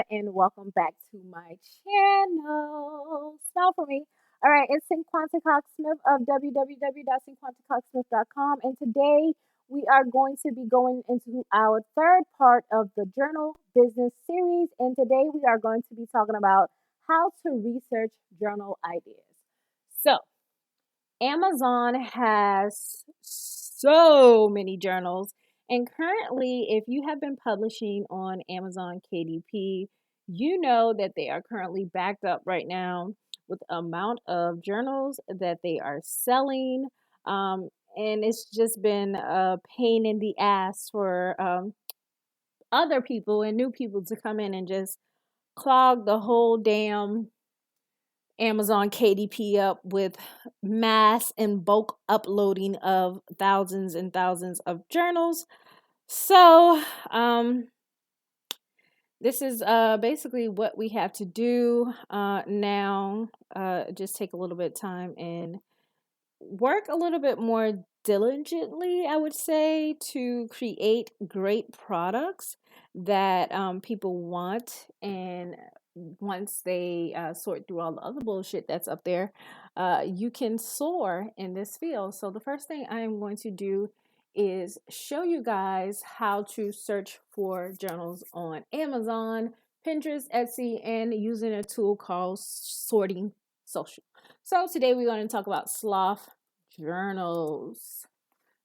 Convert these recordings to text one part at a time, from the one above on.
and welcome back to my channel. Smile for me. All right, it's Cinquanta Cox-Smith of www.cinquantacoxsmith.com, and today we are going to be going into our third part of the journal business series, and today we are going to be talking about how to research journal ideas. So, Amazon has so many journals. And currently, if you have been publishing on Amazon KDP, you know that they are currently backed up right now with the amount of journals that they are selling. And it's just been a pain in the ass for other people and new people to come in and just clog the whole damn Amazon KDP up with mass and bulk uploading of thousands and thousands of journals. So, this is basically what we have to do now. Just take a little bit of time and work a little bit more diligently, I would say, to create great products that people want. And once they sort through all the other bullshit that's up there, you can soar in this field. So, the first thing I am going to do is show you guys how to search for journals on Amazon, Pinterest, Etsy, and using a tool called Sorting Social. So today we're going to talk about sloth journals.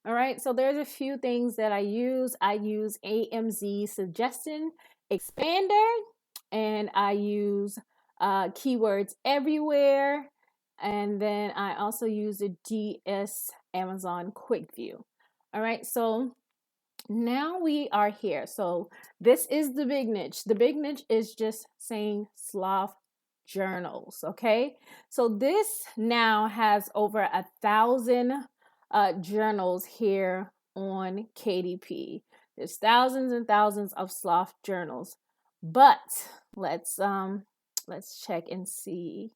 All right, so there's a few things that I use. I use AMZ Suggestion Expander, and I use keywords everywhere. And then I also use the DS Amazon Quick View. All right, so now we are here. So this is the big niche. The big niche is just saying sloth journals. Okay, so this now has over 1,000 journals here on KDP. There's thousands and thousands of sloth journals, but let's check and see.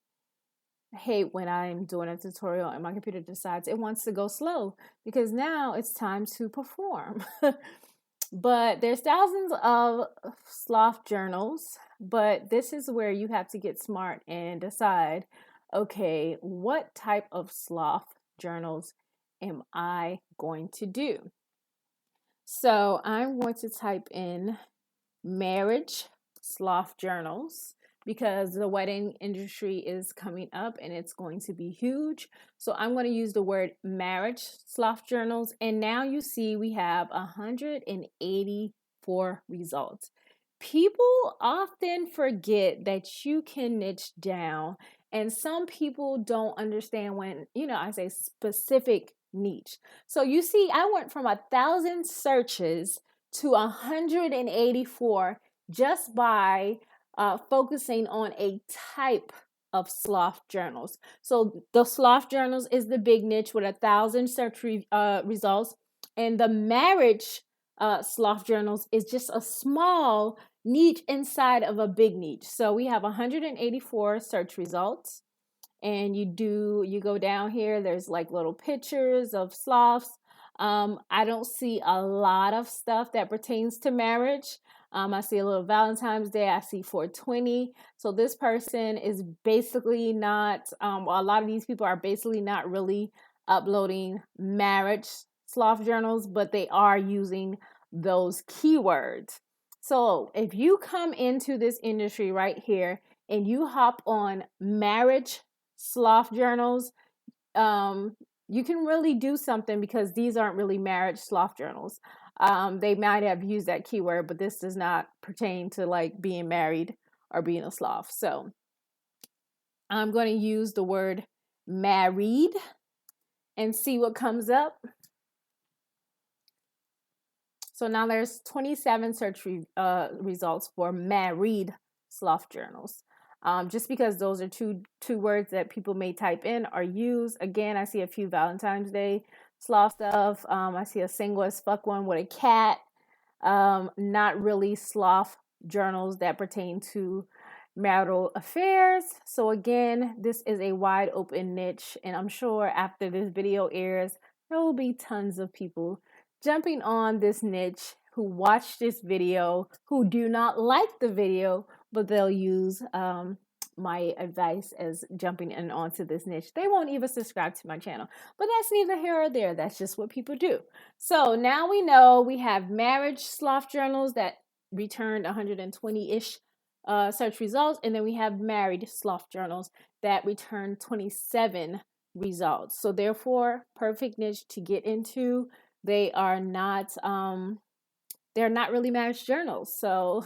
I hate when I'm doing a tutorial and my computer decides it wants to go slow because now it's time to perform. But there's thousands of sloth journals, but this is where you have to get smart and decide, okay, what type of sloth journals am I going to do? So I'm going to type in marriage sloth journals because the wedding industry is coming up and it's going to be huge. So I'm going to use the word marriage sloth journals. And now you see we have 184 results. People often forget that you can niche down, and some people don't understand when, I say specific niche. So you see, I went from 1,000 searches to 184 just by focusing on a type of sloth journals. So the sloth journals is the big niche with 1,000 search results, and the marriage sloth journals is just a small niche inside of a big niche. So we have 184 search results, and you go down here. There's like little pictures of sloths. I don't see a lot of stuff that pertains to marriage. I see a little Valentine's Day. I see 420. So this person is basically not, a lot of these people are basically not really uploading marriage sloth journals, but they are using those keywords. So if you come into this industry right here and you hop on marriage sloth journals, you can really do something because these aren't really marriage sloth journals. They might have used that keyword, but this does not pertain to like being married or being a sloth. So I'm going to use the word married and see what comes up. So now there's 27 search results for married sloth journals. Just because those are two words that people may type in or use. Again, I see a few Valentine's Day sloth stuff. I see a single as fuck one with a cat. Not really sloth journals that pertain to marital affairs. So again, this is a wide open niche, and I'm sure after this video airs, there will be tons of people jumping on this niche who watch this video, who do not like the video, but they'll use my advice as jumping in onto this niche. They won't even subscribe to my channel, but that's neither here or there. That's just what people do. So now we know we have marriage sloth journals that returned 120-ish search results, and then we have married sloth journals that returned 27 results. So therefore, perfect niche to get into. They are not they're not really marriage journals. So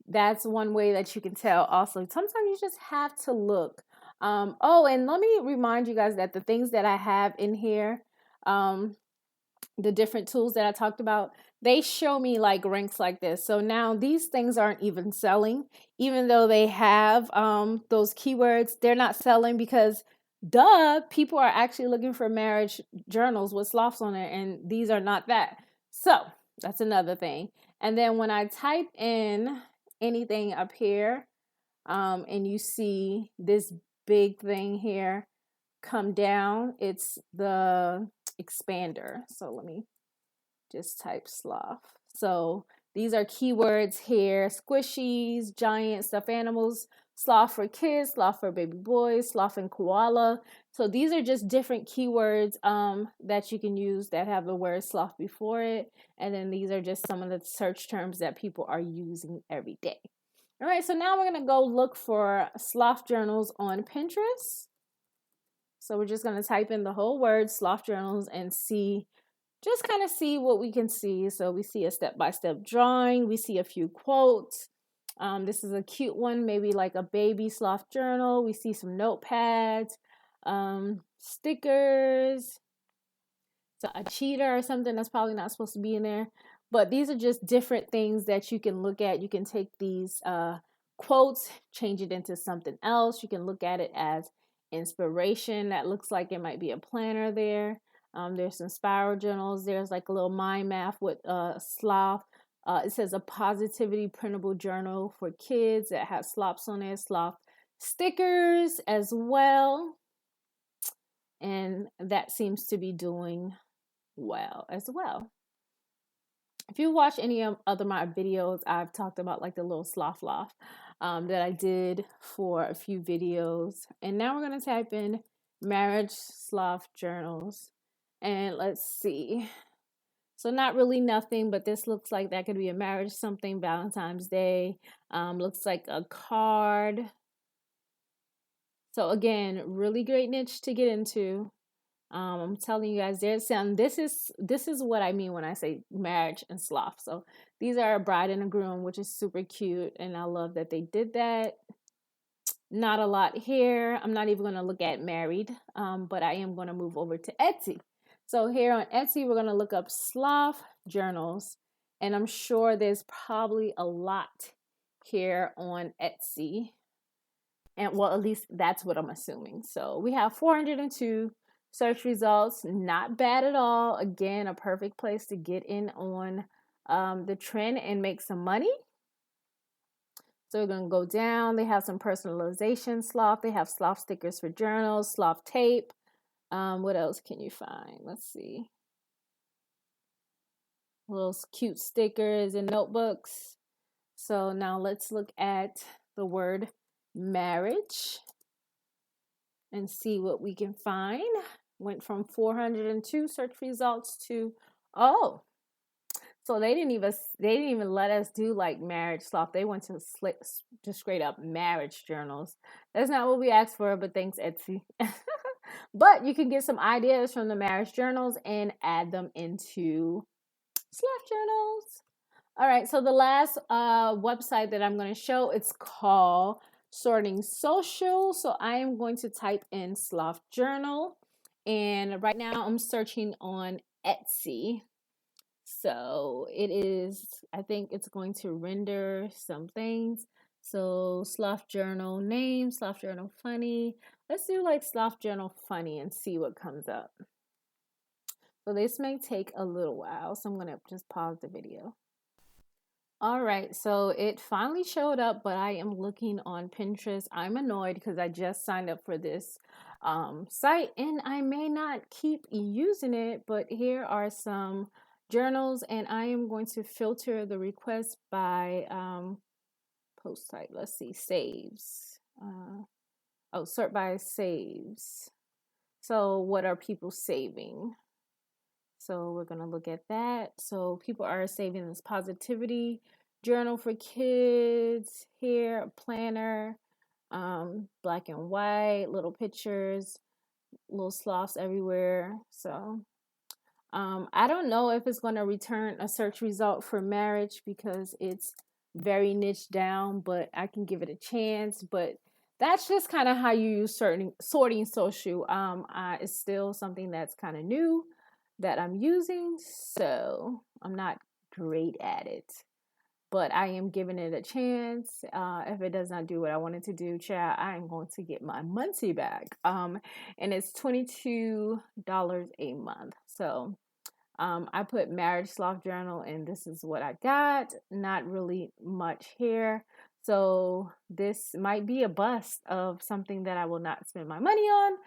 that's one way that you can tell. Also, sometimes you just have to look. Oh, and let me remind you guys that the things that I have in here, the different tools that I talked about, they show me like ranks like this. So now these things aren't even selling, even though they have those keywords. They're not selling because duh, people are actually looking for marriage journals with sloths on it, and these are not that. So that's another thing. And then when I type in anything up here, and you see this big thing here come down, it's the expander. So let me just type sloth. So these are keywords here: squishies, giant stuffed animals, sloth for kids, sloth for baby boys, sloth and koala. So these are just different keywords that you can use that have the word sloth before it. And then these are just some of the search terms that people are using every day. All right, so now we're going to go look for sloth journals on Pinterest. So we're just going to type in the whole word sloth journals and see, just kind of see what we can see. So we see a step-by-step drawing. We see a few quotes. This is a cute one, maybe like a baby sloth journal. We see some notepads, stickers. So a cheetah or something that's probably not supposed to be in there. But these are just different things that you can look at. You can take these quotes, change it into something else. You can look at it as inspiration. That looks like it might be a planner there. There's some spiral journals. There's like a little mind map with sloth. It says a positivity printable journal for kids that has sloths on it. Sloth stickers as well. And that seems to be doing well as well. If you watch any of other my videos, I've talked about like the little sloth loft that I did for a few videos. And now we're going to type in marriage sloth journals. And let's see. So not really nothing, but this looks like that could be a marriage something, Valentine's Day. Looks like a card. So again, really great niche to get into. I'm telling you guys, there's some. This is what I mean when I say marriage and sloth. So these are a bride and a groom, which is super cute, and I love that they did that. Not a lot here. I'm not even going to look at married, but I am going to move over to Etsy. So here on Etsy, we're going to look up sloth journals, and I'm sure there's probably a lot here on Etsy. And well, at least that's what I'm assuming. So we have 402 search results, not bad at all. Again, a perfect place to get in on the trend and make some money. So we're going to go down. They have some personalization sloth. They have sloth stickers for journals, sloth tape. What else can you find? Let's see. Little cute stickers and notebooks. So now let's look at the word marriage and see what we can find. Went from 402 search results to, oh, so they didn't even let us do like marriage sloth. They went to straight up marriage journals. That's not what we asked for, but thanks Etsy. But you can get some ideas from the marriage journals and add them into sloth journals. All right, so the last website that I'm going to show, it's called Sorting Social. So I am going to type in sloth journal, and right now I'm searching on Etsy. So it is, I think it's going to render some things. So sloth journal name, sloth journal funny. Let's do like sloth journal funny and see what comes up. So this may take a little while, so I'm going to just pause the video. All right, so it finally showed up, but I am looking on Pinterest. I'm annoyed because I just signed up for this site and I may not keep using it, but here are some journals and I am going to filter the request by Post type. Let's see. Saves. Sort by saves. So what are people saving? So we're going to look at that. So people are saving this positivity journal for kids here, planner, black and white, little pictures, little sloths everywhere. So I don't know if it's going to return a search result for marriage because it's very niche down, but I can give it a chance. But that's just kind of how you use sorting social. It's still something that's kind of new that I'm using, so I'm not great at it. But I am giving it a chance. If it does not do what I wanted to do, child, I am going to get my money back. And it's $22 a month. So I put marriage sloth journal, and this is what I got. Not really much here. So this might be a bust of something that I will not spend my money on.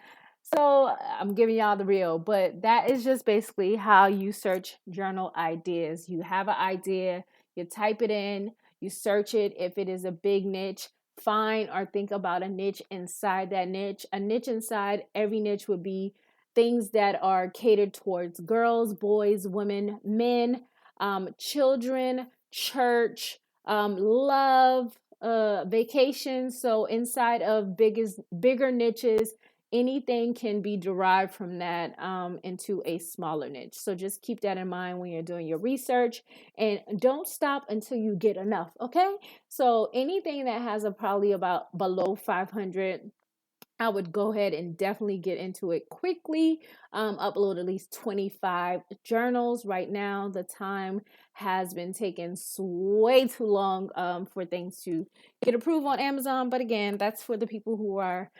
So I'm giving y'all the real, but that is just basically how you search journal ideas. You have an idea, you type it in, you search it. If it is a big niche, find or think about a niche inside that niche. A niche inside every niche would be things that are catered towards girls, boys, women, men, children, church, love, vacation. So inside of bigger niches, anything can be derived from that into a smaller niche. So just keep that in mind when you're doing your research, and don't stop until you get enough. Okay. So anything that has a probably about below 500, I would go ahead and definitely get into it quickly. Upload at least 25 journals. Right now, the time has been taking way too long for things to get approved on Amazon. But again, that's for the people who are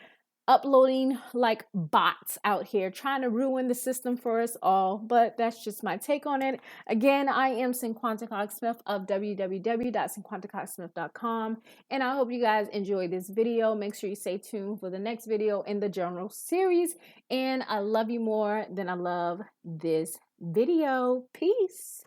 uploading like bots out here trying to ruin the system for us all. But that's just my take on it. Again, I am Cinquanta Cox-Smith of www.cinquantacoxsmith.com, and I hope you guys enjoyed this video. Make sure you stay tuned for the next video in the journal series, and I love you more than I love this video. Peace.